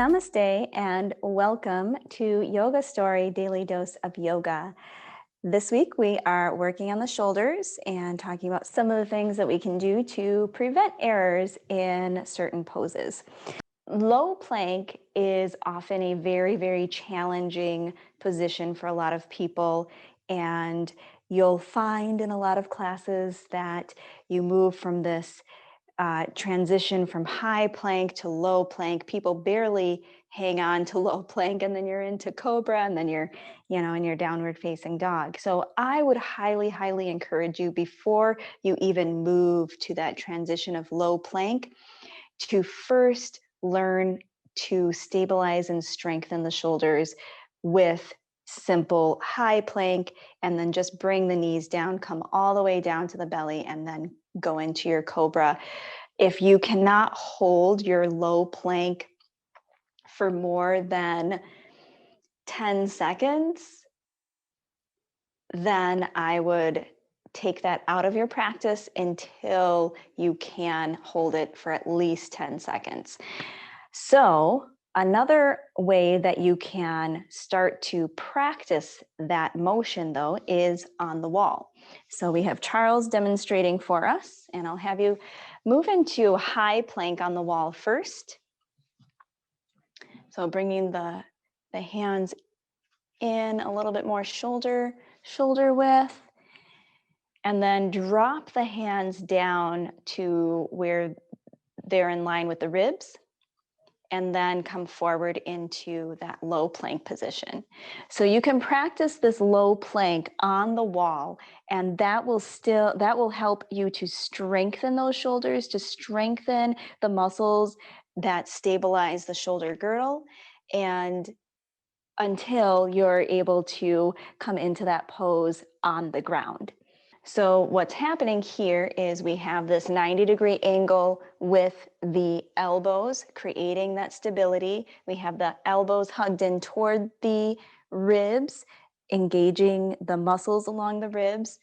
Namaste and welcome to Yoga Story Daily Dose of Yoga. This week we are working on the shoulders and talking about some of the things that we can do to prevent errors in certain poses. Low plank is often a very, very challenging position for a lot of people, and you'll find in a lot of classes that you move from this transition from high plank to low plank. People barely hang on to low plank, and then you're into cobra, and then you're, in your downward facing dog. So I would highly, highly encourage you, before you even move to that transition of low plank, to first learn to stabilize and strengthen the shoulders with simple high plank, and then just bring the knees down, come all the way down to the belly, and then go into your cobra. If you cannot hold your low plank for more than 10 seconds, then I would take that out of your practice until you can hold it for at least 10 seconds. So another way that you can start to practice that motion, though, is on the wall. So we have Charles demonstrating for us, and I'll have you move into high plank on the wall first. So bringing the hands in a little bit more shoulder width, and then drop the hands down to where they're in line with the ribs, and then come forward into that low plank position. So you can practice this low plank on the wall, and that will help you to strengthen those shoulders, to strengthen the muscles that stabilize the shoulder girdle, and until you're able to come into that pose on the ground. So what's happening here is we have this 90-degree angle with the elbows, creating that stability. We have the elbows hugged in toward the ribs, engaging the muscles along the ribs.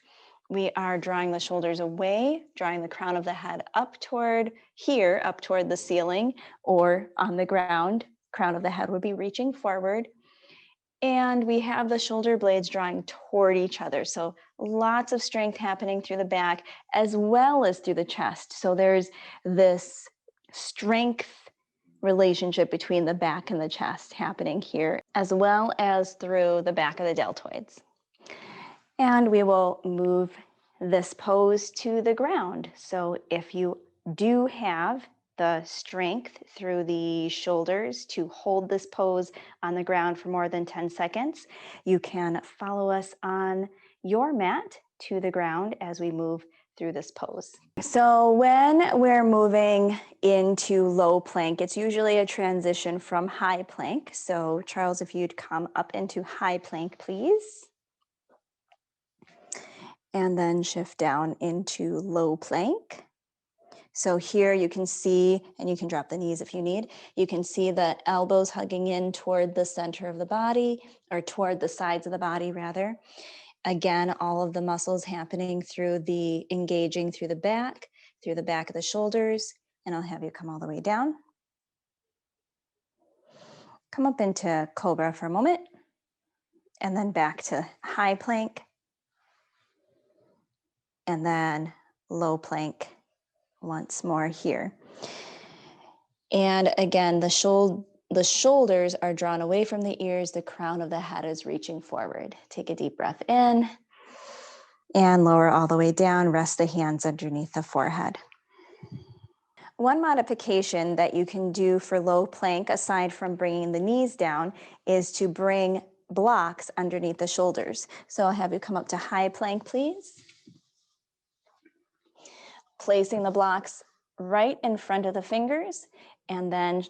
We are drawing the shoulders away, drawing the crown of the head up toward the ceiling, or on the ground. Crown of the head would be reaching forward. And we have the shoulder blades drawing toward each other. So lots of strength happening through the back as well as through the chest. So there's this strength relationship between the back and the chest happening here, as well as through the back of the deltoids. And we will move this pose to the ground. So if you do have the strength through the shoulders to hold this pose on the ground for more than 10 seconds, you can follow us on your mat to the ground as we move through this pose. So when we're moving into low plank, it's usually a transition from high plank. So Charles, if you'd come up into high plank, please. And then shift down into low plank. So here you can see, and you can drop the knees if you need, you can see the elbows hugging in toward the center of the body, or toward the sides of the body rather. Again, all of the muscles happening engaging through the back of the shoulders, and I'll have you come all the way down. Come up into cobra for a moment, and then back to high plank, and then low plank once more here. And again, the shoulders are drawn away from the ears, the crown of the head is reaching forward. Take a deep breath in and lower all the way down. Rest the hands underneath the forehead. One modification that you can do for low plank, aside from bringing the knees down, is to bring blocks underneath the shoulders. So I'll have you come up to high plank, please. Placing the blocks right in front of the fingers, and then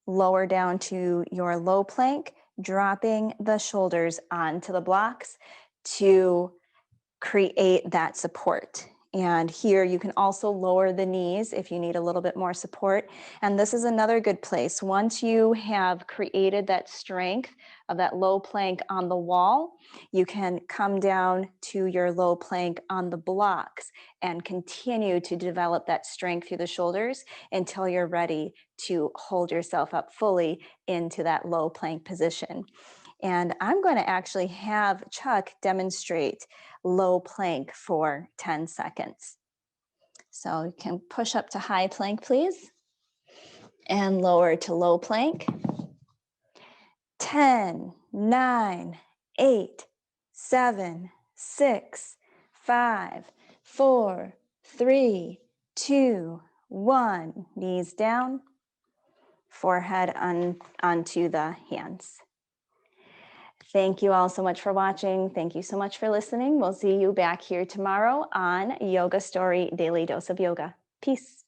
lower down to your low plank, dropping the shoulders onto the blocks to create that support And here you can also lower the knees if you need a little bit more support. And this is another good place. Once you have created that strength of that low plank on the wall, you can come down to your low plank on the blocks and continue to develop that strength through the shoulders until you're ready to hold yourself up fully into that low plank position. And I'm going to actually have Chuck demonstrate low plank for 10 seconds. So you can push up to high plank, please, and lower to low plank. 10, 9, 8, 7, 6, 5, 4, 3, 2, 1. Knees down, forehead onto the hands. Thank you all so much for watching. Thank you so much for listening. We'll see you back here tomorrow on Yoga Story Daily Dose of Yoga. Peace.